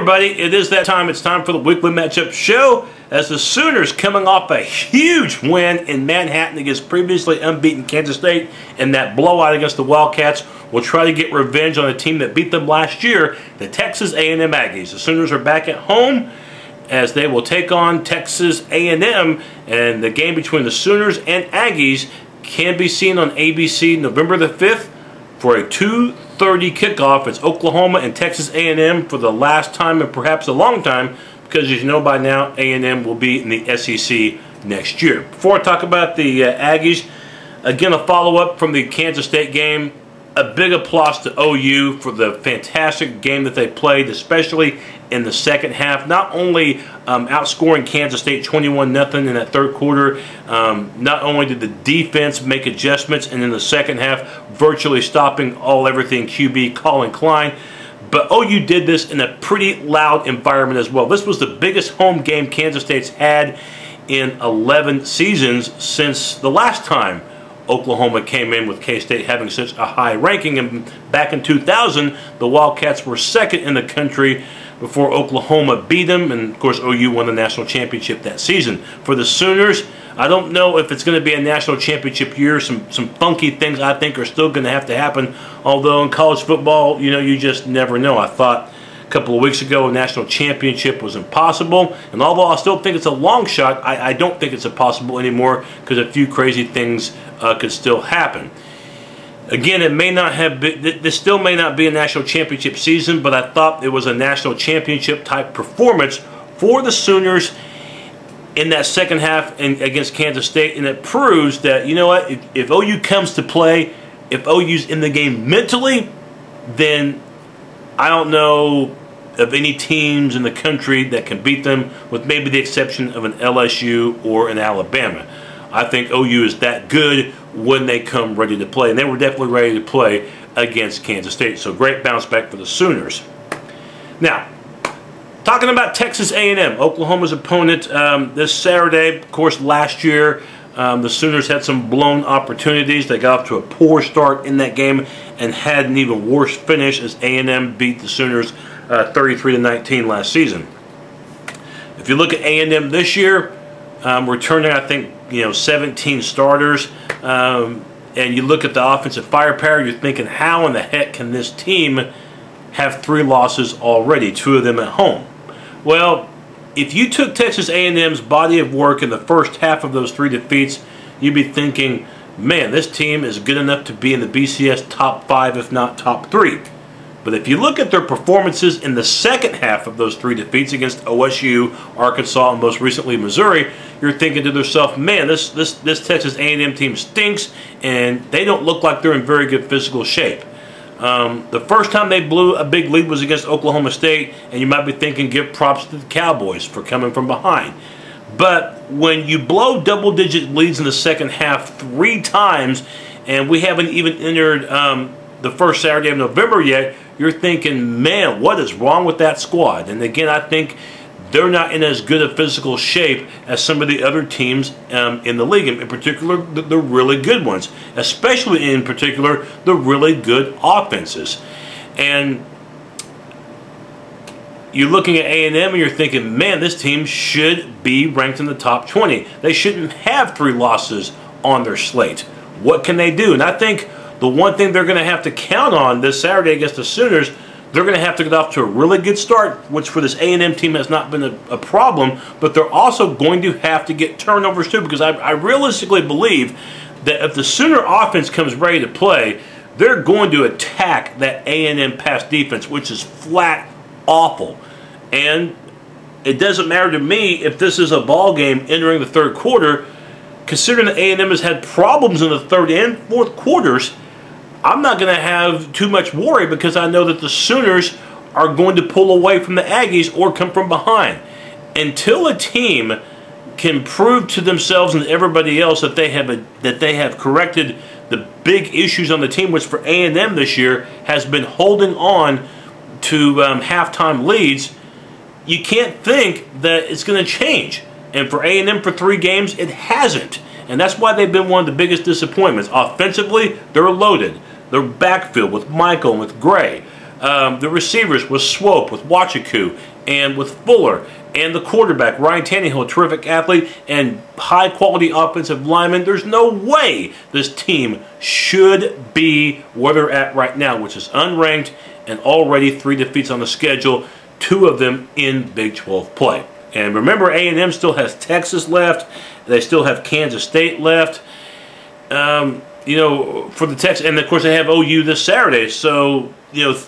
everybody, it is that time. It's time for the weekly matchup show as the Sooners, coming off a huge win in Manhattan against previously unbeaten Kansas State and that blowout against the Wildcats, will try to get revenge on a team that beat them last year, the Texas A&M Aggies. The Sooners are back at home as they will take on Texas A&M, and the game between the Sooners and Aggies can be seen on ABC November the 5th for a 2:30 kickoff. It's Oklahoma and Texas A&M for the last time and perhaps a long time, because as you know by now, A&M will be in the SEC next year. Before I talk about the Aggies, again a follow-up from the Kansas State game. A big applause to OU for the fantastic game that they played, especially in the second half. Not only outscoring Kansas State 21-0 in that third quarter, not only did the defense make adjustments, and in the second half virtually stopping everything QB Colin Klein, but OU did this in a pretty loud environment as well. This was the biggest home game Kansas State's had in 11 seasons since the last time Oklahoma came in, with K-State having such a high ranking. And back in 2000, the Wildcats were second in the country before Oklahoma beat them, and of course OU won the national championship that season. For the Sooners, I don't know if it's going to be a national championship year. Some funky things I think are still going to have to happen, although in college football, you know, you just never know. I thought a couple of weeks ago a national championship was impossible, and although I still think it's a long shot, I don't think it's impossible anymore, because a few crazy things could still happen. Again, it may not have been, this still may not be a national championship season, but I thought it was a national championship type performance for the Sooners in that second half against Kansas State, and it proves that, you know what, if OU comes to play, if OU's in the game mentally, then I don't know of any teams in the country that can beat them, with maybe the exception of an LSU or an Alabama. I think OU is that good when they come ready to play, and they were definitely ready to play against Kansas State. So great bounce back for the Sooners. Now, talking about Texas A&M, Oklahoma's opponent this Saturday. Of course, last year the Sooners had some blown opportunities. They got off to a poor start in that game and had an even worse finish as A&M beat the Sooners 33-19 last season. If you look at A&M this year, returning, I think, 17 starters, and you look at the offensive firepower, you're thinking, how in the heck can this team have 3 losses already, 2 of them at home? Well, if you took Texas A&M's body of work in the first half of those 3 defeats, you'd be thinking, man, this team is good enough to be in the BCS top 5, if not top 3. But if you look at their performances in the second half of those 3 defeats against OSU, Arkansas, and most recently Missouri, you're thinking to yourself, man, this Texas A&M team stinks, and they don't look like they're in very good physical shape. The first time they blew a big lead was against Oklahoma State, and you might be thinking, give props to the Cowboys for coming from behind. But when you blow double-digit leads in the second half 3 times, and we haven't even entered the first Saturday of November yet, you're thinking, man, what is wrong with that squad? And again, I think they're not in as good a physical shape as some of the other teams in the league, in particular the really good ones, especially in particular the really good offenses. And you're looking at A&M and you're thinking, man, this team should be ranked in the top 20. They shouldn't have 3 losses on their slate. What can they do? And I think the one thing they're going to have to count on this Saturday against the Sooners, they're going to have to get off to a really good start, which for this A&M team has not been a problem, but they're also going to have to get turnovers too, because I realistically believe that if the Sooner offense comes ready to play, they're going to attack that A&M pass defense, which is flat awful. And it doesn't matter to me if this is a ball game entering the third quarter, considering that A&M has had problems in the third and fourth quarters. I'm not going to have too much worry, because I know that the Sooners are going to pull away from the Aggies or come from behind. Until a team can prove to themselves and everybody else that they have corrected the big issues on the team, which for A&M this year has been holding on to halftime leads, you can't think that it's going to change. And for A&M for 3 games, it hasn't. And that's why they've been one of the biggest disappointments. Offensively, they're loaded. They're backfield with Michael and with Gray. The receivers with Swope, with Wachiku, And with Fuller and the quarterback, Ryan Tannehill, a terrific athlete, and high-quality offensive linemen, there's no way this team should be where they're at right now, which is unranked and already 3 defeats on the schedule, 2 of them in Big 12 play. And remember, A&M still has Texas left. They still have Kansas State left. You know, for the Texas, and of course they have OU this Saturday. So, you know,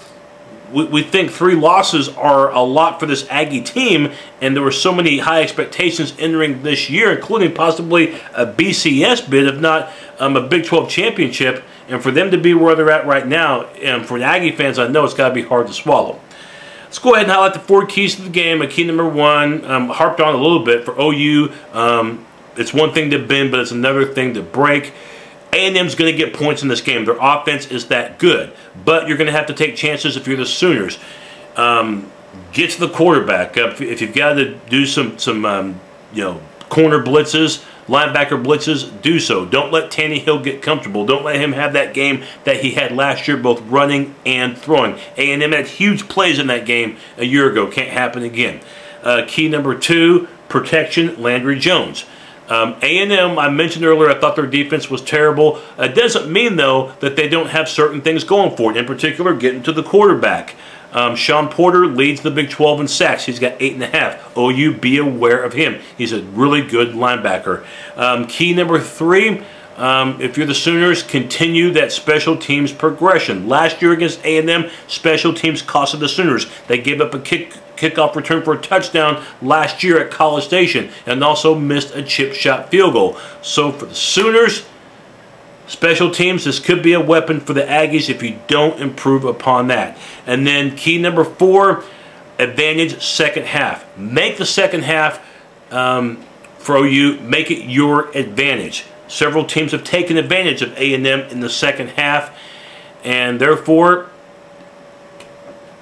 we think 3 losses are a lot for this Aggie team, and there were so many high expectations entering this year, including possibly a BCS bid, if not a Big 12 championship. And for them to be where they're at right now, and for the Aggie fans, I know it's got to be hard to swallow. Let's go ahead and highlight the 4 keys to the game. Key number 1, harped on a little bit for OU. It's one thing to bend, but it's another thing to break. A&M's going to get points in this game. Their offense is that good. But you're going to have to take chances if you're the Sooners. Get to the quarterback. If you've got to do some you know, corner blitzes, linebacker blitzes, do so. Don't let Tannehill get comfortable. Don't let him have that game that he had last year, both running and throwing. A&M had huge plays in that game a year ago. Can't happen again. Key number 2, protection, Landry Jones. A&M, I mentioned earlier, I thought their defense was terrible. It doesn't mean, though, that they don't have certain things going for it. In particular, getting to the quarterback. Sean Porter leads the Big 12 in sacks. He's got 8.5. OU, be aware of him. He's a really good linebacker. Key number 3, if you're the Sooners, continue that special teams progression. Last year against A&M, special teams costed the Sooners. They gave up a kickoff return for a touchdown last year at College Station and also missed a chip shot field goal. So for the Sooners, special teams, this could be a weapon for the Aggies if you don't improve upon that. And then key number 4, advantage second half. Make the second half for OU, make it your advantage. Several teams have taken advantage of A&M in the second half, and therefore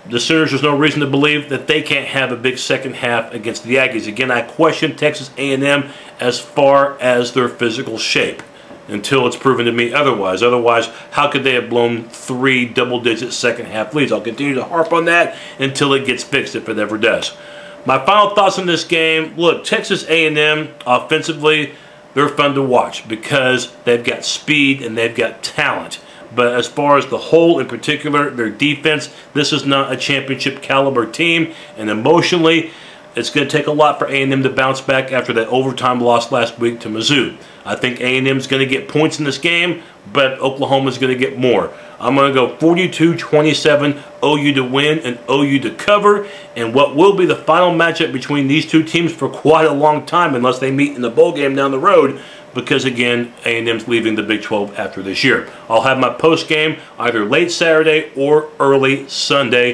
the Sooners, there's no reason to believe that they can't have a big second half against the Aggies. Again, I question Texas A&M as far as their physical shape until it's proven to me otherwise. Otherwise, how could they have blown 3 double-digit second-half leads? I'll continue to harp on that until it gets fixed, if it ever does. My final thoughts on this game, look, Texas A&M, offensively, they're fun to watch because they've got speed and they've got talent. But as far as the whole, in particular, their defense, this is not a championship caliber team. And emotionally, it's going to take a lot for A&M to bounce back after that overtime loss last week to Mizzou. I think A&M is going to get points in this game, but Oklahoma is going to get more. I'm going to go 42-27, OU to win and OU to cover. And what will be the final matchup between these 2 teams for quite a long time, unless they meet in the bowl game down the road, because, again, A&M's leaving the Big 12 after this year. I'll have my post game either late Saturday or early Sunday.